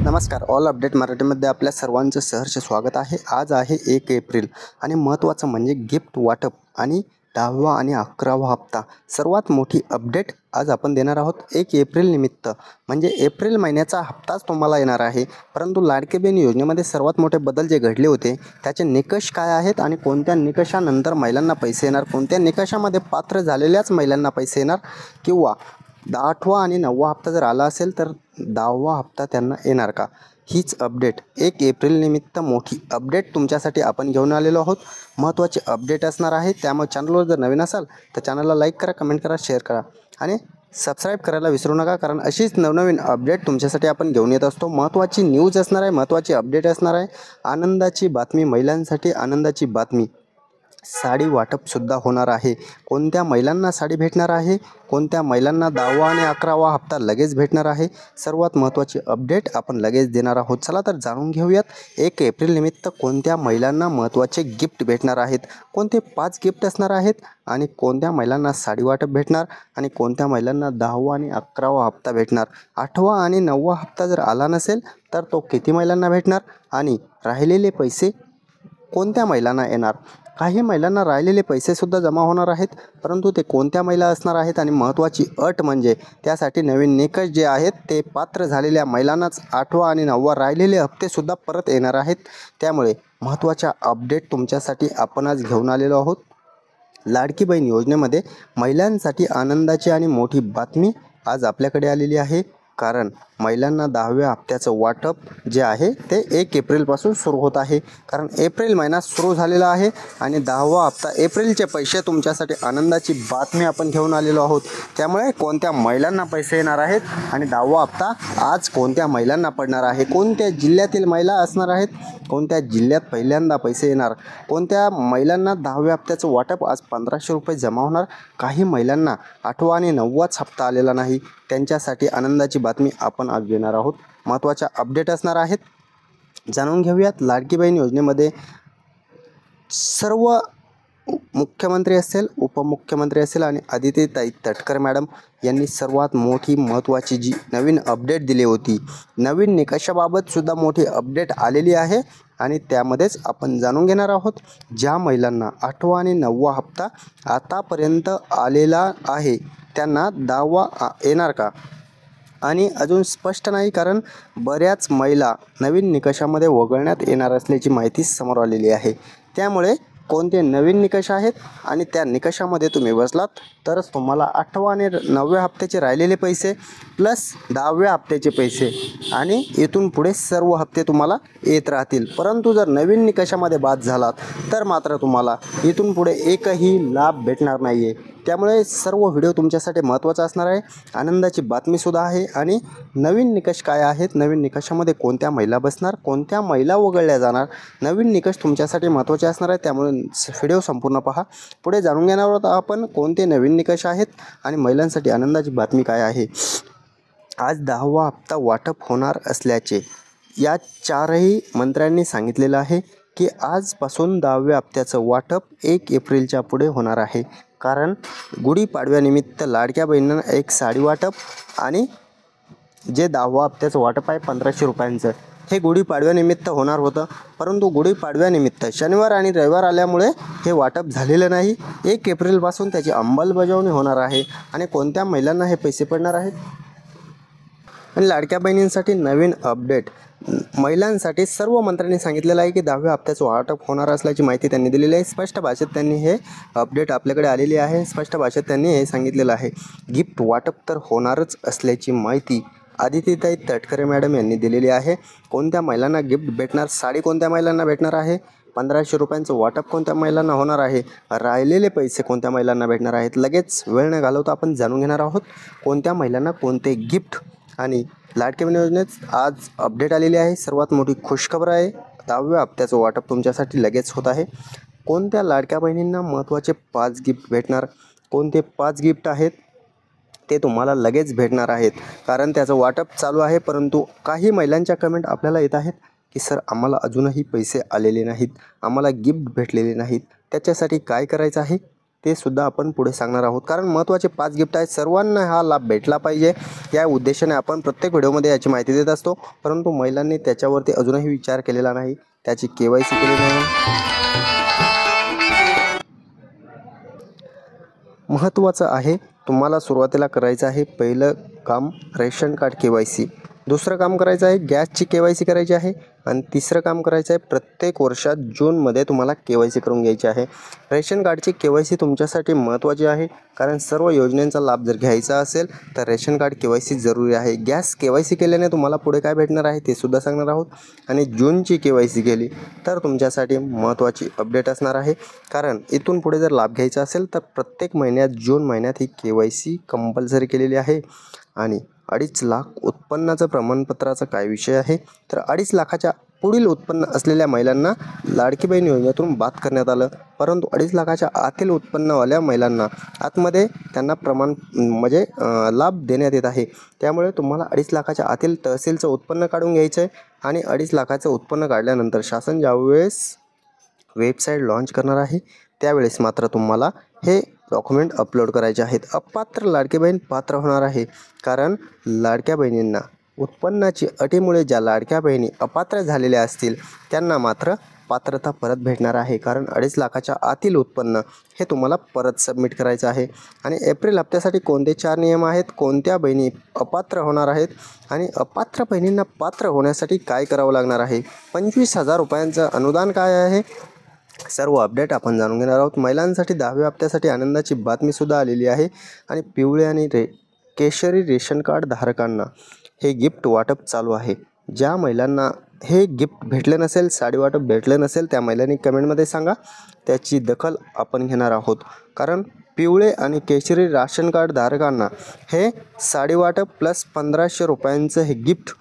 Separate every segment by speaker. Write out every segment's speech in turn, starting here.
Speaker 1: नमस्कार. All update मराठीमध्ये आपल्या सर्वांचं सहर्ष स्वागत आहे. आज आहे 1 एप्रिल आणि महत्त्वाचं म्हणजे गिफ्ट वाटप आणि 10वा आणि 11वा हप्ता. सर्वात मोठी अपडेट आज आपण देणार आहोत. 1 एप्रिल निमित्त म्हणजे एप्रिल महिन्याचा हप्ताच तुम्हाला येणार आहे. परंतु लाडकी बहीण योजनेमध्ये सर्वात मोठे बदल जे घडले होते त्याचे निकष काय आहेत आणि कोणत्या निकषानंतर महिलांना पैसे येणार, कोणत्या निकषामध्ये पात्र झालेल्याच महिलांना पैसे येणार किंवा 8वा आणि 9वा हप्ता जर आला असेल तर 10वा हप्ता त्यांना येणार का, हीच अपडेट 1 एप्रिल निमित्त मोठी अपडेट तुमच्यासाठी आपण घेऊन आलेलो आहोत. महत्त्वाची अपडेट असणार आहे. त्यामुळे चॅनलवर जर नवीन असाल तर चॅनलला लाईक करा, कमेंट करा, शेअर करा आणि सबस्क्राईब करायला विसरू नका, कारण अशीच नवनवीन अपडेट तुमच्यासाठी आपण घेऊन येत असतो. महत्त्वाची न्यूज असणार आहे, महत्त्वाची अपडेट असणार आहे, आनंदाची बातमी, महिलांसाठी आनंदाची बातमी. साडी वाटपसुद्धा होणार आहे. कोणत्या महिलांना साडी भेटणार आहे, कोणत्या महिलांना 10वा आणि 11वा हप्ता लगेच भेटणार आहे, सर्वात महत्त्वाची अपडेट आपण लगेच देणार आहोत. चला तर जाणून घेऊयात. 1 एप्रिल निमित्त कोणत्या महिलांना महत्त्वाचे गिफ्ट भेटणार आहेत, कोणते 5 गिफ्ट असणार आहेत आणि कोणत्या महिलांना साडी वाटप भेटणार आणि कोणत्या महिलांना 10वा आणि 11वा हप्ता भेटणार. 8वा आणि 9वा हप्ता जर आला नसेल तर तो किती महिलांना भेटणार आणि राहिलेले पैसे कोणत्या महिलांना येणार. काही महिलांना राहिलेले पैसेसुद्धा जमा होणार आहेत, परंतु ते कोणत्या महिला असणार आहेत आणि महत्त्वाची अट म्हणजे त्यासाठी नवीन निकष जे आहेत ते पात्र झालेल्या महिलांनाच 8वा आणि 9वा राहिलेले हप्तेसुद्धा परत येणार आहेत. त्यामुळे महत्त्वाच्या अपडेट तुमच्यासाठी आपण आज घेऊन आलेलो आहोत. लाडकी बहीण योजनेमध्ये महिलांसाठी आनंदाची आणि मोठी बातमी आज आपल्याकडे आलेली आहे. कारण महिलांना 10व्या हप्त्याचं वाटप जे आहे ते 1 एप्रिलपासून सुरू होत आहे. कारण एप्रिल महिना सुरू झालेला आहे आणि 10वा हप्ता एप्रिलचे पैसे तुमच्यासाठी आनंदाची बातमी आपण घेऊन आलेलो आहोत. त्यामुळे कोणत्या महिलांना पैसे येणार आहेत आणि 10वा हप्ता आज कोणत्या महिलांना पडणार आहे, कोणत्या जिल्ह्यातील महिला असणार आहेत, कोणत्या जिल्ह्यात पहिल्यांदा पैसे येणार, कोणत्या महिलांना 10व्या हप्त्याचं वाटप आज 1500 रुपये जमा होणार. काही महिलांना 8वा आणि 9वाच हप्ता आलेला नाही, त्यांच्यासाठी आनंदाची बातमी आपण आज देणार आहोत. महत्त्वाच्या अपडेट असणार आहेत, जाणून घेऊयात. लाडकी बहीण योजनेमध्ये सर्व मुख्यमंत्री असेल, उपमुख्यमंत्री असेल आणि आदित्यताई तटकरे मॅडम यांनी सर्वात मोठी महत्त्वाची जी नवीन अपडेट दिली होती, नवीन निकषाबाबत सुद्धा मोठी अपडेट आलेली आहे आणि त्यामध्येच आपण जाणून घेणार आहोत. ज्या महिलांना 8वा आणि 9वा हप्ता आतापर्यंत आलेला आहे त्यांना 10वा येणार का, आणि अजून स्पष्ट नाही, कारण बऱ्याच महिला नवीन निकषामध्ये वगळण्यात येणार असल्याची माहिती समोर आलेली आहे. त्यामुळे कोणते नवीन निकष आहेत आणि त्या निकषामध्ये तुम्ही बसलात तरच तुम्हाला 8वा आणि 9व्या हप्त्याचे राहिलेले पैसे प्लस 10व्या हप्त्याचे पैसे आणि इथून पुढे सर्व हप्ते तुम्हाला येत राहतील. परंतु जर नवीन निकषामध्ये बाद झालात तर मात्र तुम्हाला इथून पुढे एकही लाभ भेटणार नाही आहे. त्यामुळे सर्व व्हिडिओ तुमच्यासाठी महत्त्वाचा असणार आहे. आनंदाची बातमीसुद्धा आहे आणि नवीन निकष काय आहेत, नवीन निकषामध्ये कोणत्या महिला बसणार, कोणत्या महिला वगळल्या जाणार, नवीन निकष तुमच्यासाठी महत्त्वाचे असणार आहे. त्यामुळे व्हिडिओ संपूर्ण पहा. पुढे जाणून घेणार आहोत आपण कोणते नवीन निकष आहेत आणि महिलांसाठी आनंदाची बातमी काय आहे. आज 10वा हप्ता वाटप होणार असल्याचे या 4ही मंत्र्यांनी सांगितलेलं आहे की आजपासून 10व्या हप्त्याचं वाटप 1 एप्रिलच्या पुढे होणार आहे. कारण गुढीपाडव्यानिमित्त लाडक्या बहिणींना एक साडी वाटप आणि जे 10वा हप्त्याचं वाटप आहे 1500 रुपयांचं, हे गुढीपाडव्यानिमित्त होणार होतं. परंतु गुढीपाडव्यानिमित्त शनिवार आणि रविवार आल्यामुळे हे वाटप झालेलं नाही. 1 एप्रिलपासून त्याची अंमलबजावणी होणार आहे आणि कोणत्या महिलांना हे पैसे पडणार आहेत. आणि लाडक्या बहिणींसाठी नवीन अपडेट, महिलांसाठी सर्व मंत्र्यांनी सांगितलेलं आहे की 10व्या हप्त्याचं वाटप होणार असल्याची माहिती त्यांनी दिलेली आहे. स्पष्ट भाषेत त्यांनी हे अपडेट आपल्याकडे आलेली आहे. स्पष्ट भाषेत त्यांनी हे सांगितलेलं आहे. गिफ्ट वाटप तर होणारच असल्याची माहिती आदित्यताई तटकरे मॅडम यांनी दिलेली आहे. कोणत्या महिलांना गिफ्ट भेटणार, साडी कोणत्या महिलांना भेटणार आहे, 1500 रुपयांचं वाटप कोणत्या महिलांना होणार आहे, राहिलेले पैसे कोणत्या महिलांना भेटणार आहेत. लगेच वेळ न घालवता आपण जाणून घेणार आहोत कोणत्या महिलांना कोणते गिफ्ट. आणि लाडकी बहीण योजनेत आज अपडेट आलेली आहे. सर्वात मोठी खुशखबर आहे, 10व्या हप्त्याचं वाटप तुमच्यासाठी लगेच होत आहे. कोणत्या लाडक्या बहिणींना महत्त्वाचे 5 गिफ्ट भेटणार, कोणते 5 गिफ्ट आहेत ते तुम्हाला लगेच भेटणार आहेत, कारण त्याचं वाटप चालू आहे. परंतु काही महिलांच्या कमेंट आपल्याला येत आहेत की सर आम्हाला अजूनही पैसे आलेले नाहीत, आम्हाला गिफ्ट भेटलेले नाहीत, त्याच्यासाठी काय करायचं आहे ते सुद्धा आपण पुढे सांगणार आहोत, कारण महत्त्वाचे 5 गिफ्ट आहेत. सर्वांना हा लाभ भेटला पाहिजे या उद्देशाने आपण प्रत्येक व्हिडिओमध्ये याची माहिती देत असतो. परंतु महिलांनी त्याच्यावरती अजूनही विचार केलेला नाही, त्याची KYC केलेली नाही. महत्त्वाचं आहे, तुम्हाला सुरुवातीला करायचं आहे पहिलं काम रेशन कार्ड KYC, दुसरं काम करायचं आहे गॅसची KYC करायची आहे आणि तिसरं काम करायचं आहे प्रत्येक वर्षात जूनमध्ये तुम्हाला KYC करून घ्यायची आहे. रेशन कार्डची KYC तुमच्यासाठी महत्त्वाची आहे, कारण सर्व योजनांचा लाभ जर घ्यायचा असेल तर रेशन कार्ड KYC जरुरी आहे. गॅस KYC केल्याने तुम्हाला पुढे काय भेटणार आहे ते सुद्धा सांगणार आहोत. आणि जूनची KYC केली तर तुमच्यासाठी महत्त्वाची अपडेट असणार आहे, कारण इथून पुढे जर लाभ घ्यायचा असेल तर प्रत्येक महिन्यात जून महिन्यात ही KYC कंपल्सरी केलेली आहे. आणि 2.5 लाख उत्पन्नाचं प्रमाणपत्राचा काय विषय आहे, तर 2.5 लाखाच्या पुढील उत्पन्न असलेल्या महिलांना लाडकी बहीण योजनेतून बाद करण्यात आलं, परंतु 2.5 लाखाच्या आतील उत्पन्नवाल्या महिलांना आतमध्ये त्यांना लाभ देण्यात येत आहे. त्यामुळे तुम्हाला 2.5 लाखाच्या आतील तहसीलचं उत्पन्न काढून घ्यायचं आहे. आणि 2.5 लाखाचं उत्पन्न काढल्यानंतर शासन ज्यावेळेस वेबसाईट लॉन्च करणार आहे त्यावेळेस मात्र तुम्हाला हे डॉक्युमेंट अपलोड करायचे आहेत. अपात्र लाडकी बहीण पात्र होणार आहे, कारण लाडक्या बहिणींना उत्पन्नाची अटीमुळे ज्या लाडक्या बहिणी अपात्र झालेल्या असतील त्यांना मात्र पात्रता परत भेटणार आहे, कारण 2.5 लाखाच्या आतील उत्पन्न हे तुम्हाला परत सबमिट करायचं आहे. आणि एप्रिल हप्त्यासाठी कोणते 4 नियम आहेत, कोणत्या बहिणी अपात्र होणार आहेत आणि अपात्र बहिणींना पात्र होण्यासाठी काय करावं लागणार आहे, 25,000 रुपयांचं अनुदान काय आहे, सर्व अपडेट आपण जाणून घेणार आहोत. महिलांसाठी 10व्या हप्त्यासाठी आनंदाची बातमीसुद्धा आलेली आहे. आणि पिवळे आणि केशरी रेशन कार्ड धारकांना हे गिफ्ट वाटप चालू आहे. ज्या महिलांना हे गिफ्ट भेटले नसेल, साडी वाटप भेटले नसेल, त्या महिलांनी कमेंटमध्ये सांगा, त्याची दखल आपण घेणार आहोत. कारण पिवळे आणि केशरी राशन कार्ड धारकांना हे साडी वाटप प्लस 1500 रुपयांचं हे गिफ्ट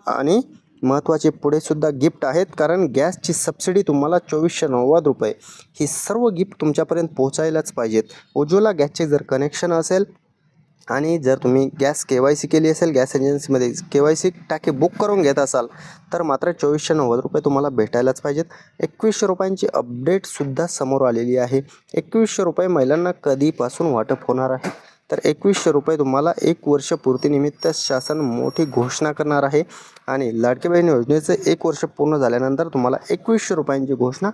Speaker 1: आणि महत्त्वाचे पुढे सुद्धा गिफ्ट आहेत, कारण गॅसची सबसिडी तुम्हाला 2490 रुपये ही सर्व गिफ्ट तुमच्यापर्यंत पोहोचायलाच पाहिजेत. उज्ज्वला गॅसचे जर कनेक्शन असेल आणि जर तुम्ही गॅस KYC केली असेल, गॅस एजन्सीमध्ये KYC टाकी बुक करून घेत असाल तर मात्र 2490 रुपये तुम्हाला भेटायलाच पाहिजेत. 2100 रुपयांची अपडेटसुद्धा समोर आलेली आहे. 2100 रुपये महिलांना कधीपासून वाटप होणार आहे, तर 2100 रुपये तुम्हाला 1 वर्ष पूर्तीनिमित्त शासन मोठी घोषणा करणार आहे. आणि लाडकी बहीण योजनेचं 1 वर्ष पूर्ण झाल्यानंतर तुम्हाला 2100 रुपयांची घोषणा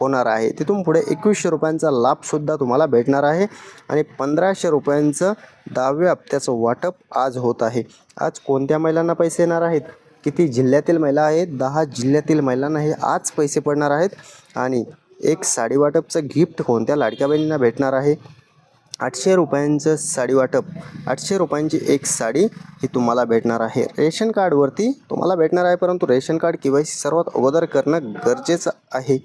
Speaker 1: होणार आहे. तिथून पुढे 2100 रुपयांचा लाभसुद्धा तुम्हाला भेटणार आहे. आणि 1500 रुपयांचं 10व्या हप्त्याचं वाटप आज होत आहे. आज कोणत्या महिलांना पैसे येणार आहेत, किती जिल्ह्यातील महिला आहेत, 10 जिल्ह्यातील महिलांना हे आज पैसे पडणार आहेत. आणि एक साडी वाटपचं गिफ्ट कोणत्या लाडक्या बहिणींना भेटणार आहे, 800 रुपयांचं साडी वाटप, 800 रुपयांची एक साडी ही तुम्हाला भेटणार आहे. रेशन कार्डवरती तुम्हाला भेटणार आहे, परंतु रेशन कार्ड KYC सर्वात अगोदर करणं गरजेचं आहे,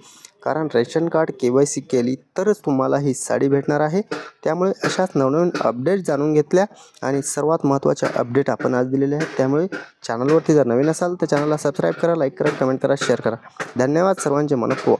Speaker 1: कारण रेशन कार्ड KYC केली तरच तुम्हाला ही साडी भेटणार आहे. त्यामुळे अशाच नवनवीन अपडेट जाणून घेतल्या आणि सर्वात महत्त्वाच्या अपडेट आपण आज दिलेले आहेत. त्यामुळे चॅनलवरती जर नवीन असाल तर चॅनलला सबस्क्राईब करा, लाईक करा, कमेंट करा, शेअर करा. धन्यवाद सर्वांचे मनःपूर्वक.